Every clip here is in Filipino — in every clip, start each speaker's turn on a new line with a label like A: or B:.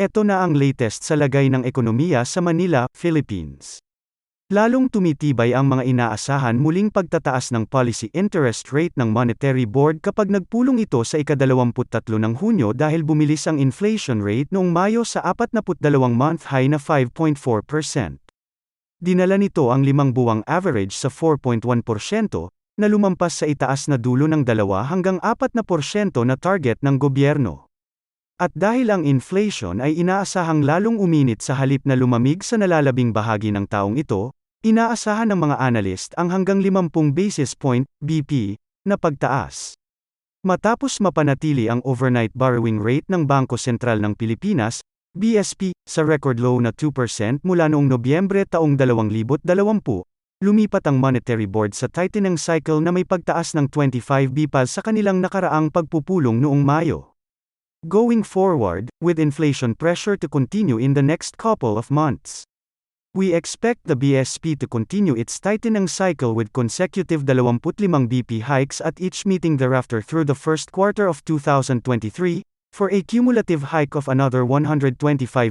A: Ito na ang latest sa lagay ng ekonomiya sa Manila, Philippines. Lalong tumitibay ang mga inaasahan muling pagtataas ng policy interest rate ng Monetary Board kapag nagpulong ito sa ika-23 ng Hunyo dahil bumilis ang inflation rate noong Mayo sa 42-month high na 5.4%. Dinala nito ang 5 buwang average sa 4.1%, na lumampas sa itaas na dulo ng 2 hanggang 4% na target ng gobyerno. At dahil ang inflation ay inaasahang lalong uminit sa halip na lumamig sa nalalabing bahagi ng taong ito, inaasahan ng mga analyst ang hanggang 50 basis point, BP, na pagtaas. Matapos mapanatili ang overnight borrowing rate ng Bangko Sentral ng Pilipinas, BSP, sa record low na 2% mula noong Nobyembre taong 2020, lumipat ang Monetary Board sa tightening cycle na may pagtaas ng 25 bps sa kanilang nakaraang pagpupulong noong Mayo. Going forward, with inflation pressure to continue in the next couple of months, we expect the BSP to continue its tightening cycle with consecutive 25 BP hikes at each meeting thereafter through the first quarter of 2023, for a cumulative hike of another 125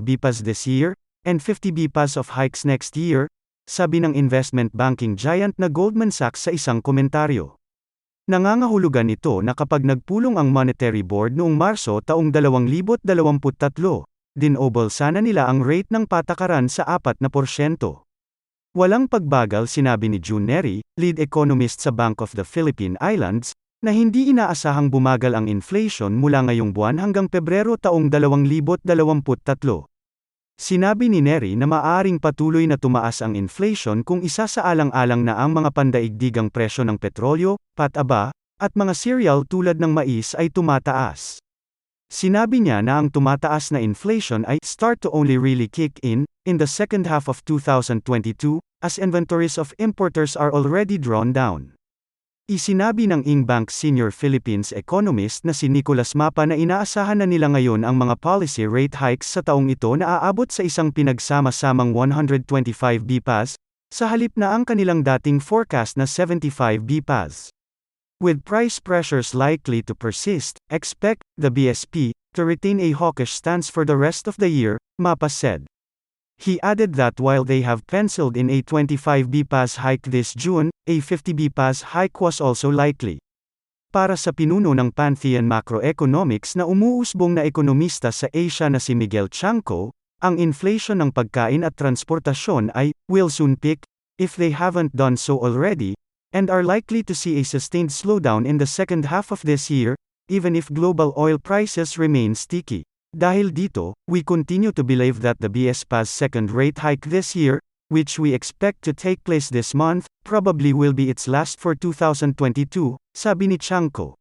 A: bps this year, and 50 bps of hikes next year, sabi ng investment banking giant na Goldman Sachs sa isang komentaryo. Nangangahulugan ito na kapag nagpulong ang Monetary Board noong Marso taong 2023, dinobol sana nila ang rate ng patakaran sa 4%. Walang pagbagal sinabi ni June Neri, lead economist sa Bank of the Philippine Islands, na hindi inaasahang bumagal ang inflation mula ngayong buwan hanggang Pebrero taong 2023. Sinabi ni Neri na maaaring patuloy na tumaas ang inflation kung isasaalang-alang na ang mga pandaigdigang presyo ng petrolyo, pataba, at mga cereal tulad ng mais ay tumataas. Sinabi niya na ang tumataas na inflation ay start to only really kick in the second half of 2022, as inventories of importers are already drawn down. Isinabi ng Ingbank Senior Philippines economist na si Nicolas Mapa na inaasahan na nila ngayon ang mga policy rate hikes sa taong ito na aabot sa isang pinagsama-samang 125 bps, sa halip na ang kanilang dating forecast na 75 bps. With price pressures likely to persist, expect the BSP to retain a hawkish stance for the rest of the year, Mapa said. He added that while they have penciled in a 25 bps hike this June, a 50 bps hike was also likely. Para sa pinuno ng Pantheon Macroeconomics na umuusbong na ekonomista sa Asia na si Miguel Chanco, ang inflation ng pagkain at transportasyon ay will soon peak, if they haven't done so already, and are likely to see a sustained slowdown in the second half of this year, even if global oil prices remain sticky. Dahil dito, we continue to believe that the BSP's second rate hike this year, which we expect to take place this month, probably will be its last for 2022, sabi ni Chanco.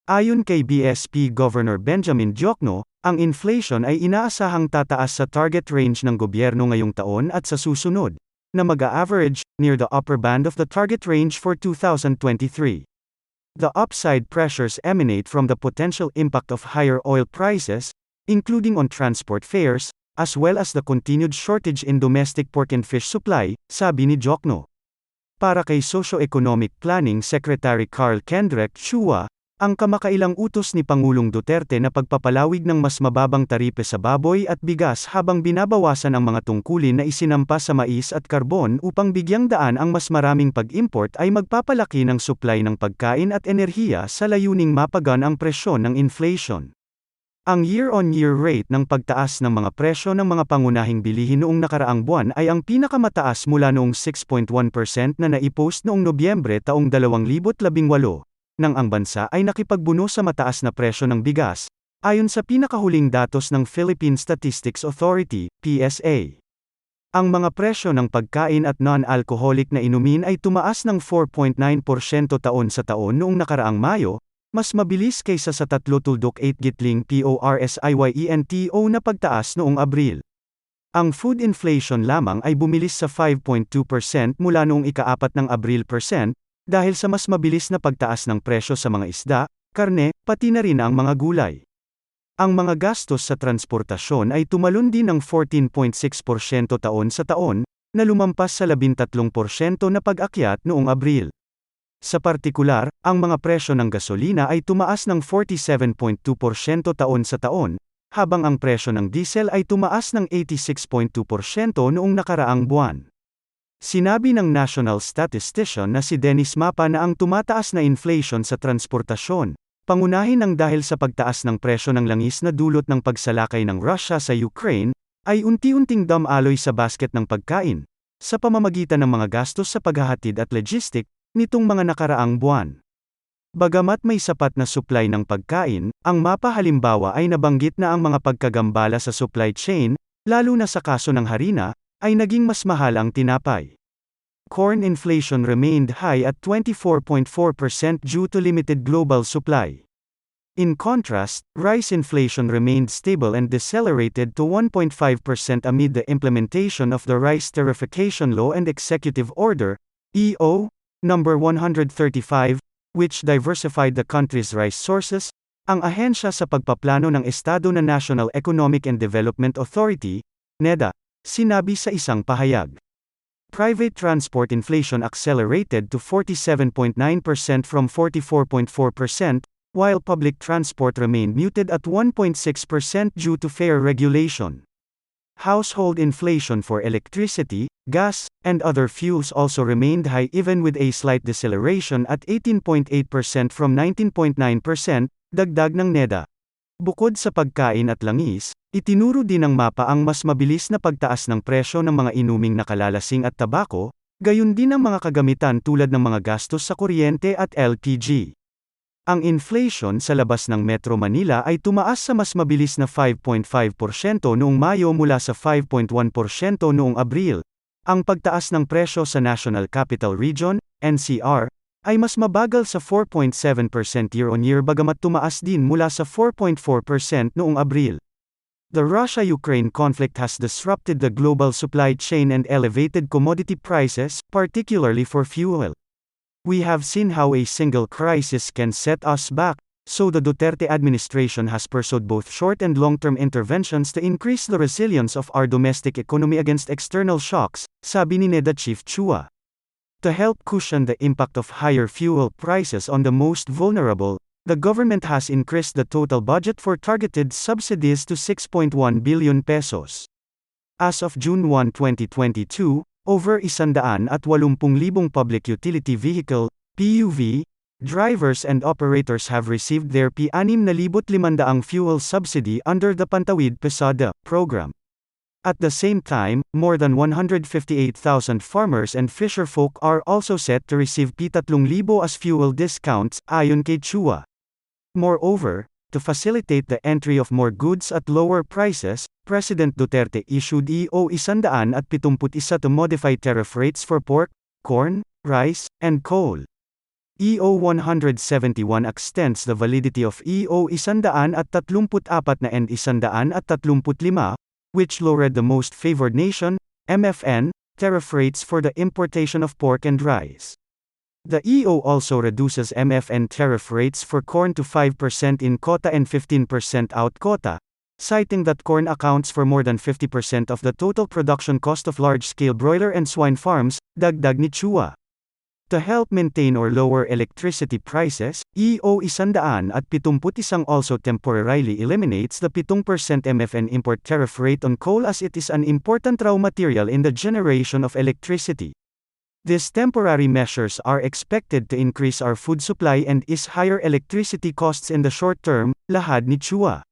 A: Ayon kay BSP Governor Benjamin Diokno, ang inflation ay inaasahang tataas sa target range ng gobyerno ngayong taon at sa susunod, na mag-a-average near the upper band of the target range for 2023. The upside pressures emanate from the potential impact of higher oil prices, including on transport fares, as well as the continued shortage in domestic pork and fish supply, sabi ni Diokno. Para kay Socio-Economic Planning Secretary Carl Kendrick Chua, ang kamakailang utos ni Pangulong Duterte na pagpapalawig ng mas mababang taripe sa baboy at bigas habang binabawasan ang mga tungkulin na isinampa sa mais at karbon upang bigyang daan ang mas maraming pag-import ay magpapalaki ng supply ng pagkain at enerhiya sa layuning mapagan ang presyon ng inflation. Ang year-on-year rate ng pagtaas ng mga presyo ng mga pangunahing bilihin noong nakaraang buwan ay ang pinakamataas mula noong 6.1% na naipost noong Nobyembre taong 2018, nang ang bansa ay nakipagbuno sa mataas na presyo ng bigas, ayon sa pinakahuling datos ng Philippine Statistics Authority, PSA. Ang mga presyo ng pagkain at non-alcoholic na inumin ay tumaas ng 4.9% taon sa taon noong nakaraang Mayo, mas mabilis kaysa sa 3.8 gitling PORSIYENTO na pagtaas noong Abril. Ang food inflation lamang ay bumilis sa 5.2% mula noong ika-4 ng Abril dahil sa mas mabilis na pagtaas ng presyo sa mga isda, karne, pati na rin ang mga gulay. Ang mga gastos sa transportasyon ay tumalon din ng 14.6% taon sa taon, na lumampas sa 13% na pag-akyat noong Abril. Sa partikular, ang mga presyo ng gasolina ay tumaas ng 47.2% taon sa taon, habang ang presyo ng diesel ay tumaas ng 86.2% noong nakaraang buwan. Sinabi ng national statistician na si Dennis Mapa na ang tumataas na inflation sa transportasyon, pangunahin ng dahil sa pagtaas ng presyo ng langis na dulot ng pagsalakay ng Russia sa Ukraine, ay unti-unting dumaloy sa basket ng pagkain, sa pamamagitan ng mga gastos sa paghahatid at logistic, nitong mga nakaraang buwan. Bagamat may sapat na supply ng pagkain, ang Mapa halimbawa ay nabanggit na ang mga pagkagambala sa supply chain, lalo na sa kaso ng harina, ay naging mas mahal ang tinapay. Corn inflation remained high at 24.4% due to limited global supply. In contrast, rice inflation remained stable and decelerated to 1.5% amid the implementation of the Rice Tariffication Law and Executive Order, EO, number 135, which diversified the country's rice sources, ang ahensya sa pagpaplano ng Estado na National Economic and Development Authority, NEDA, sinabi sa isang pahayag. Private transport inflation accelerated to 47.9% from 44.4%, while public transport remained muted at 1.6% due to fare regulation. Household inflation for electricity, gas, and other fuels also remained high even with a slight deceleration at 18.8% from 19.9%, dagdag ng NEDA. Bukod sa pagkain at langis, itinuro din ng Mapa ang mas mabilis na pagtaas ng presyo ng mga inuming nakalalasing at tabako, gayon din ang mga kagamitan tulad ng mga gastos sa kuryente at LPG. Ang inflation sa labas ng Metro Manila ay tumaas sa mas mabilis na 5.5% noong Mayo mula sa 5.1% noong Abril. Ang pagtaas ng presyo sa National Capital Region, NCR, ay mas mabagal sa 4.7% year-on-year bagamat tumaas din mula sa 4.4% noong Abril. The Russia-Ukraine conflict has disrupted the global supply chain and elevated commodity prices, particularly for fuel. We have seen how a single crisis can set us back, so the Duterte administration has pursued both short and long-term interventions to increase the resilience of our domestic economy against external shocks, sabi ni NEDA Chief Chua. To help cushion the impact of higher fuel prices on the most vulnerable, the government has increased the total budget for targeted subsidies to 6.1 billion pesos. As of June 1, 2022, over 180,000 public utility vehicle (PUV) drivers and operators have received their P6,500 fuel subsidy under the Pantawid Pesada program. At the same time, more than 158,000 farmers and fisherfolk are also set to receive P3,000 as fuel discounts, ayon kay Chua. Moreover, to facilitate the entry of more goods at lower prices, President Duterte issued EO 171 to modify tariff rates for pork, corn, rice, and coal. EO 171 extends the validity of EO 134 and 135, which lowered the most favored nation, MFN, tariff rates for the importation of pork and rice. The EO also reduces MFN tariff rates for corn to 5% in quota and 15% out quota, citing that corn accounts for more than 50% of the total production cost of large-scale broiler and swine farms, dagdag ni Chua. To help maintain or lower electricity prices, EO 171 also temporarily eliminates the 7% MFN import tariff rate on coal as it is an important raw material in the generation of electricity. These temporary measures are expected to increase our food supply and ease higher electricity costs in the short term, lahad ni Chua.